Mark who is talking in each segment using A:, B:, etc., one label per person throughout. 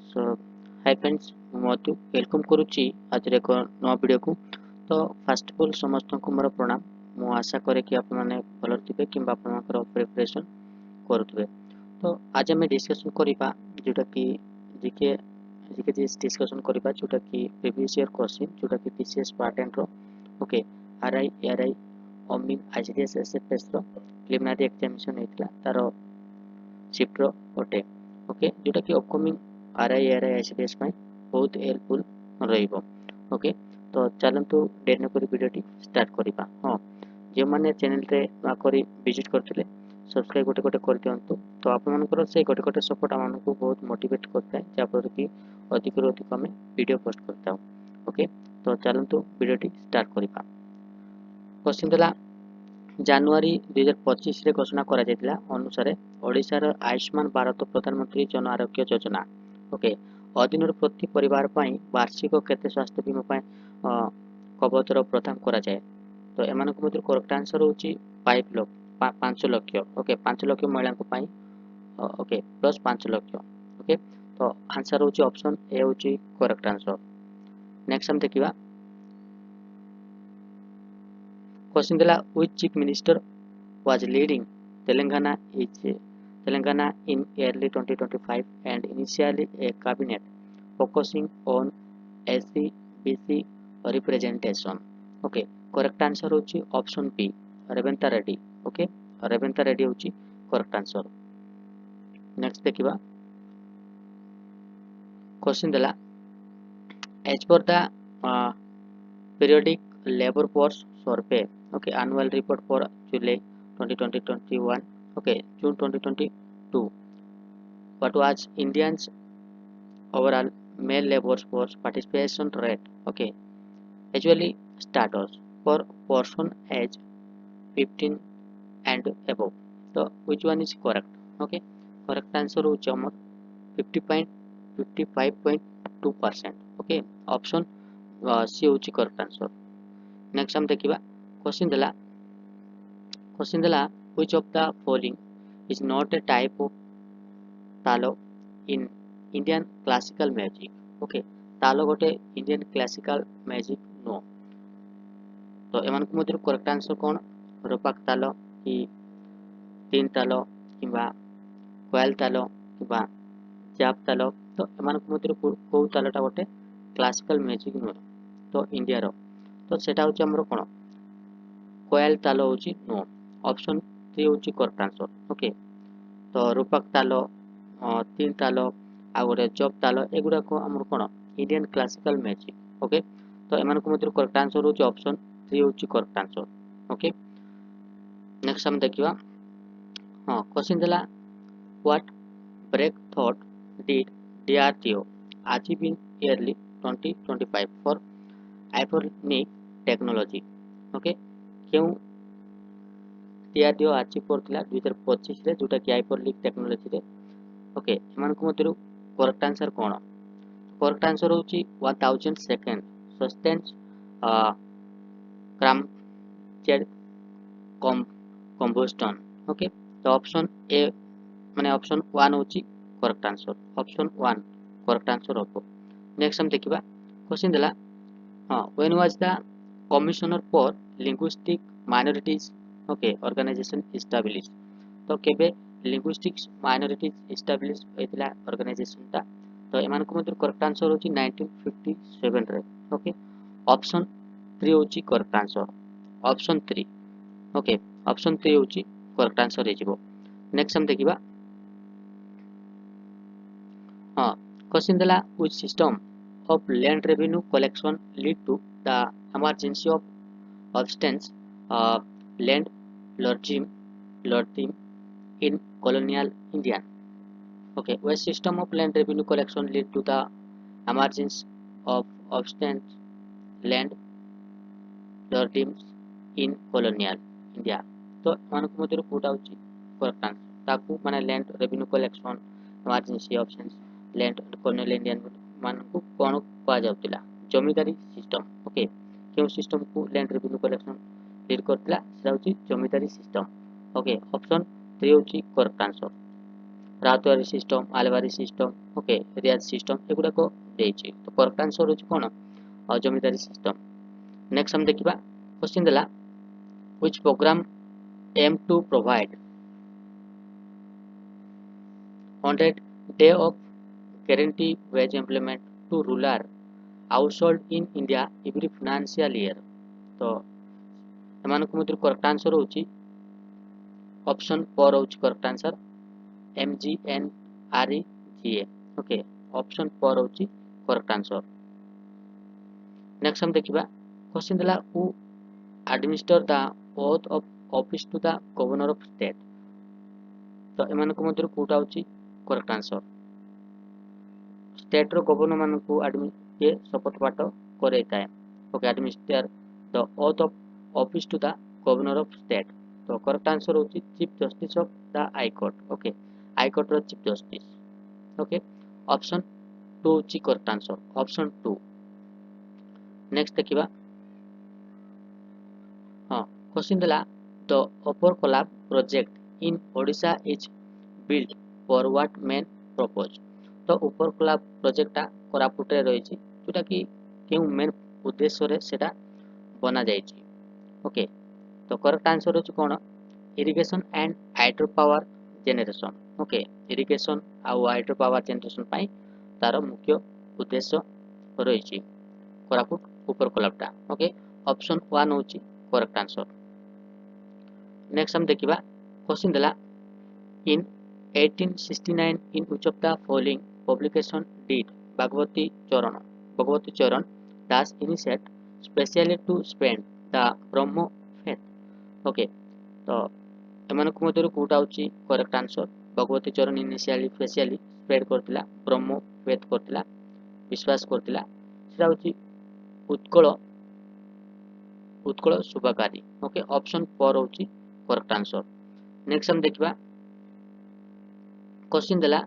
A: सो hi friends मधु welcome करुच्ची आज एक नवा वीडियो को। तो फास्ट ऑफ ऑल समस्त को मोर प्रणाम। मु आशा करे कि आप माने भल थिबे किंबा आपनकर प्रिपरेशन करुथबे। तो आज आम डिस्कशन करबा जोटा कि जीके जीके डिस्कशन करबा जोटा कि प्रीवियस ईयर क्वेश्चन जोटा कि टीसीएस पार्ट एंड रो ओके आरआई एआरआई ओमिन आईसीडीएस एसएफएस रो प्रिलिमिनरी एग्जामिनेशन हेतला तारो शिफ्ट रो ओटे ओके जोटा कि अपकमिंग आरआई एआरआई आईसीडीएस में बहुत हेल्पफुल रहिबो। ओके तो चलंतु डेट न करी वीडियो स्टार्ट करिबा। हां जे माने चैनल रे वा करी विजिट करथिले सब्सक्राइब गोटे गोटे कर दियंतु। तो आप मानकर से गोटे गोटे सपोर्ट हम को बहुत मोटिवेट करता है जापर कि अधिक ରୁ अधिक हमें वीडियो पोस्ट करता हूं। ओके तो चलंतु वीडियो स्टार्ट करिबा। क्वेश्चन देला ଜାନୁଆରୀ 2025 ରେ ଘୋଷଣା କରାଯାଇଥିଲା ଅନୁସାରେ ଓଡ଼ିଶାର ଆୟୁଷ୍ମାନ ଭାରତ ପ୍ରଧାନମନ୍ତ୍ରୀ ଜନ ଆରୋଗ୍ୟ ଯୋଜନା ଓକେ ଅଧୀନରେ ପ୍ରତି ପରିବାର ପାଇଁ ବାର୍ଷିକ କେତେ ସ୍ୱାସ୍ଥ୍ୟ ବୀମା ପାଇଁ କବଚର ପ୍ରଦାନ କରାଯାଏ। ତ ଏମାନଙ୍କ ମଧ୍ୟରୁ କରେକ୍ଟ ଆନ୍ସର ହେଉଛି 5 ଲକ୍ଷ ଓକେ 5 ଲକ୍ଷ ମହିଳାଙ୍କ ପାଇଁ ଓକେ ପ୍ଲସ୍ 5 ଲକ୍ଷ ଓକେ ତ ଆନ୍ସର ହେଉଛି ଅପସନ୍ ଏ ହେଉଛି କରେକ୍ଟ ଆନ୍ସର। ନେକ୍ସଟ ଆମେ ଦେଖିବା क्वेश्चन दिला which chief minister was leading Telangana in early 2025 and initially a cabinet focusing on SC BC representation। Okay correct answer होची option B Revanth Reddy. Okay Revanth Reddy होची correct answer. Next देखिबा question दिला as per the periodic labor force survey okay annual report for July 2021 okay June 2022 what was Indians overall male labor force participation rate okay actually status for person age 15 and above। so which one is correct okay correct answer होची हमर 55.2% okay option सी होची correct answer. Next हम देखिबा question देला which of the following is not a type of तालो in Indian classical music okay तालो गोटे Indian classical music no. तो एमान को मध्य करेक्ट आंसर कोन रूपक तालो कि तीन तालो किबा कोयल तालो किबा जाप तालो। तो एमान को मध्य को तालोटा गोटे क्लासिकल म्यूजिक नो तो इंडिया रो तो सेटा होची हमरो कोन कोयल तालो होची नो ऑप्शन 3 होची करेक्ट आंसर। ओके तो रूपक तालो तीन तालो आ गोटे जप तालो एगुडा को हमरो कोन इंडियन क्लासिकल म्यूजिक। ओके तो एमान को मध्य करेक्ट आंसर होची ऑप्शन 3 होची करेक्ट आंसर। ओके नेक्स्ट हम देखिबा हां क्वेश्चन देला what breakthrough did DRDO achieve in early 2025 for hypersonic technology okay क्यों डीआरडीओ अचीव करथिला 2025 रे जोटा कि हाइपरनिक टेक्नोलॉजी रे ओके एमान को मध्यरु करेक्ट आंसर कोन करेक्ट आंसर होची 1000 second sustains cram Z combustion okay तो ऑप्शन ए माने ऑप्शन 1 होची correct answer option 1 correct answer होबो। नेक्स्ट हम देखिबा क्वेश्चन देला when was the commissioner for linguistic minorities okay organization established। तो केबे linguistics minorities established होइतला organization ता तो एमान को मधुर करेक्ट आंसर होची 1957 रे ओके ऑप्शन 3 होची correct answer option 3 okay option 3 होची करेक्ट आंसर हे जिवो। नेक्स्ट हम देखिबा हां क्वेश्चन देला which system of land revenue collection lead to the emergence of substance land lordship in colonial India। okay which system of land revenue collection lead to the emergence of substance land lordship in colonial India। तो मानक मधुर कोटा होची correct answer ताकू माने land revenue collection emergency options land colonial Indian मानकु कोन पा जाउतिला zamindari system okay क्यों सिस्टम को लैंड रेवेन्यू कलेक्शन लीड करतिला सेटा होची जमीदारी सिस्टम। ओके ऑप्शन 3 होची करेक्ट आंसर। रातवारी सिस्टम आलवारी सिस्टम ओके रियाज सिस्टम एगुड़ा देछि तो करेक्ट आंसर होछि कोन जमीदारी सिस्टम। नेक्स्ट हम देखिबा क्वेश्चन देला which program aim to provide 100 day of guarantee wage employment to rural household in India every financial year। तो एमानक मध्य करेक्ट आंसर होछि ऑप्शन 4 होछि correct answer MGNREGA okay option 4 होछि करेक्ट आंसर। नेक्स्ट हम देखिबा क्वेश्चन देला who administer the oath of office to the governor of state. तो एमानक मध्य कोटा होछि करेक्ट आंसर स्टेट रो गवर्नर मानकु ये शपथ पाठ करैताय okay administer the oath of office to the governor of state. तो करेक्ट आंसर होछि chief justice of the high court okay high court रो चीफ जस्टिस ओके ऑप्शन 2 होछि करेक्ट आंसर ऑप्शन 2। नेक्स्ट देखिबा हां क्वेश्चन देला the upper Kolab project in Odisha is build for what main purpose. तो ऊपर कोलाब प्रोजेक्टटा कोरापुट रे रहिछि जोटा कि केउ मेन उद्देश्य रे सेटा बना जाइछि ओके। तो करेक्ट आंसर होछि कोन irrigation and hydro power generation okay irrigation आ हाइड्रो पावर जनरेशन पई तार मुख्य उद्देश्य रहिछि कोरापुट ऊपर कोलाबटा ओके ऑप्शन 1 होछि करेक्ट आंसर। नेक्स्ट हम देखिबा क्वेश्चन देला इन 1869 in which of the following publication did Bhagavati Charan Das initiate specially to spread the Brahmo faith okay. तो एमानक मध्यरु कोटा होछि करेक्ट आंसर भगवती चरण इनिशियली स्पेशली स्प्रेड करथिला ब्रह्म फेथ करथिला विश्वास करथिला सेटा होछि उत्कल उत्कल शुभकारी ओके ऑप्शन 4 होछि करेक्ट आंसर। नेक्स्ट हम देखिबा क्वेश्चन देला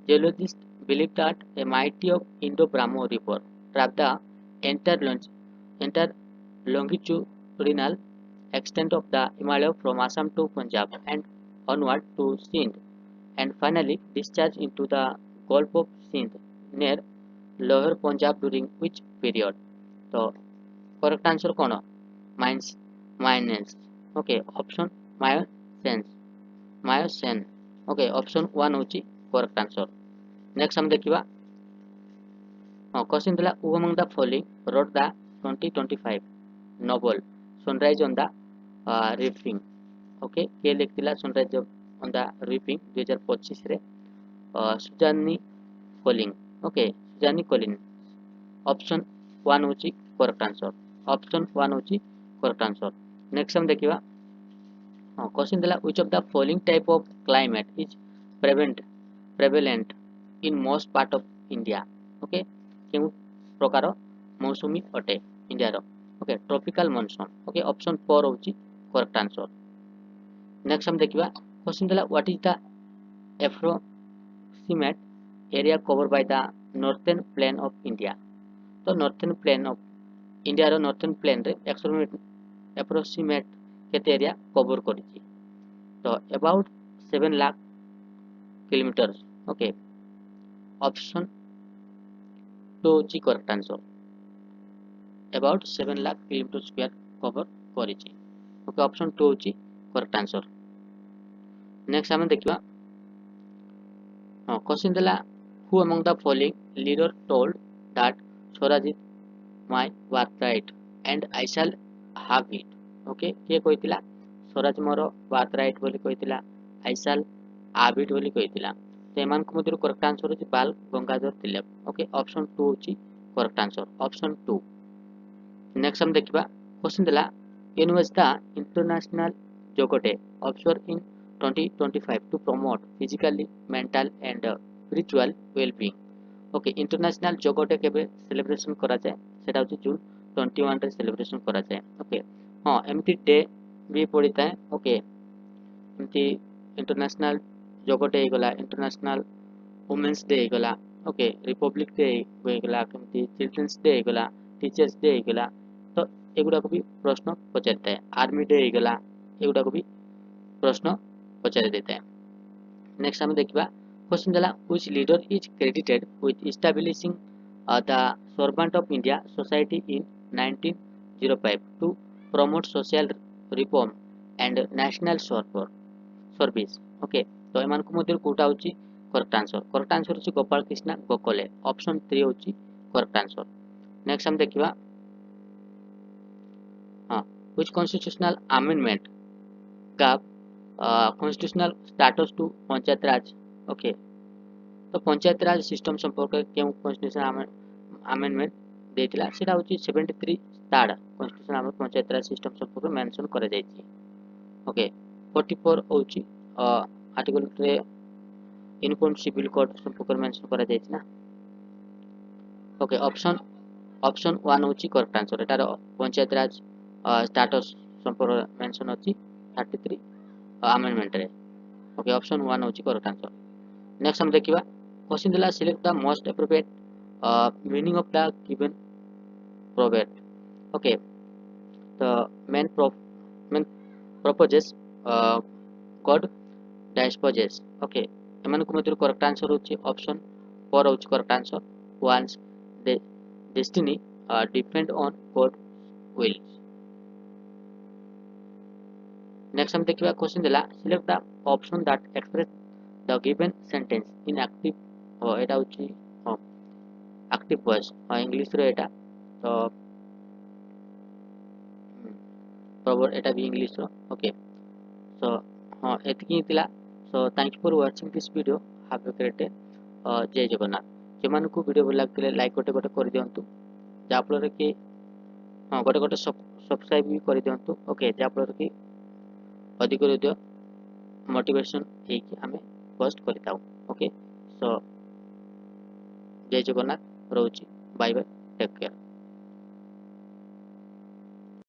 A: geologists believe that a mighty of Indo-Brahmo river trapped the entire longitudinal extent of the Himalaya from Assam to Punjab and onward to Sindh and finally discharged into the Gulf of Sindh near Lower Punjab during which period। तो correct answer कौन माइनेंस okay option Miocene okay option 1 होची correct answer. Next हम देखिबा question दिला who among the following wrote the 2025 novel sunrise on the reaping okay के लिखतिला sunrise on the reaping 2025 रे Suzanne Collins okay Suzanne Collins option 1 होची correct answer option 1 होची correct answer. Next हम देखिबा क्वेश्चन दिला which of the following type of climate is prevalent in most part of India okay केउ प्रकार मौसमी अटे इंडिया रो okay tropical monsoon okay option 4 होची करेक्ट आंसर। नेक्स्ट हम देखिबा क्वेश्चन दिला what is the approximate area cover by the northern plain of India. तो नॉर्थर्न प्लेन ऑफ इंडिया रो नॉर्थर्न प्लेन रे एप्रोक्सीमेट केते एरिया कवर करिछि तो about 7 lakh kilometres okay option 2 होची correct answer about 7 lakh kilometre square cover करिछि okay option 2 होची correct answer. Next हम देखिबा क्वेश्चन देला who among the following leader told that swaraj is my birthright and I shall have it okay के कहितिला स्वराज मोर birthright बोली कहितिला आई shall have it बोली कहितिला तो एमान को मध्यरु करेक्ट आंसर होची बाल गंगाधर तिलक ओके ऑप्शन 2 होची करेक्ट आंसर ऑप्शन 2। नेक्स्ट हम देखिबा क्वेश्चन देला when was the international yoga day observe in 2025 to promote physically mental and spiritual wellbeing okay international yoga day केबे सेलिब्रेशन करा जाय सेटा होची जून 21 रे सेलिब्रेशन करा जाय ओके हां एमती डे भी पड़ीता है ओके एमती इंटरनेशनल योगा डे गला इंटरनेशनल वुमेन्स डे गला ओके रिपब्लिक डे गला केमती चिल्ड्रंस डे गला टीचर्स डे गला तो एगुडा को भी प्रश्न पचारता है आर्मी डे गला एगुडा को भी प्रश्न पचारि देता है। नेक्स्ट हम देखिबा क्वेश्चन देला which leader is credited with establishing the Servant of India Society in 1905 to promote social reform and national service. Okay तो एमान को मध्य कोटा होची करेक्ट आंसर होची गोपाल कृष्ण गोखले ऑप्शन 3 होची करेक्ट आंसर। नेक्स्ट हम देखिबा हां which constitutional amendment gave constitutional status to panchayat Raj. Okay तो पंचायत राज सिस्टम संपर्क केउ कॉन्स्टिट्यूशन अमेंडमेंट देथिला सेटा होची 73 थर्ड कॉन्स्टिट्यूशन हम पंचायत राज सिस्टम संपर्क मेंशन करे जायछि। ओके 44 होची आर्टिकल रे यूनिफॉर्म सिविल कोड संपर्क मेंशन करे जायछि ना। ओके ऑप्शन 1 होची करेक्ट आंसर। एटार पंचायत राज स्टेटस संपर्क मेंशन होची 33 अमेंडमेंट रे। ओके ऑप्शन 1 होची करेक्ट आंसर। नेक्स्ट हम देखिबा क्वेश्चन दिला select the most appropriate meaning of the given proverb. Okay the man proposes God disposes। Okay एमान को मध्य करेक्ट आंसर होची ऑप्शन 4 होची correct answer one's destiny depend on God will। Next हम देखिबा question दिला select the option that express the given sentence in active एटा होची active voice English रो एटा तो proper एटा भी इंग्लिश रो। ओके सो हां एतकी थिला। So thank you for watching this video. Have a great day. जय जगन्नाथ। जेमान को वीडियो भल लागले लाइक गोटे कर दियंतु जा फल रे कि हां गोटे सब्सक्राइब भी कर दियंतु। ओके जा फल रे कि अधिक वीडियो मोटिवेशन हे कि हमें पोस्ट करताऊ। ओके सो जय जगन्नाथ रोची बाय बाय टेक केयर।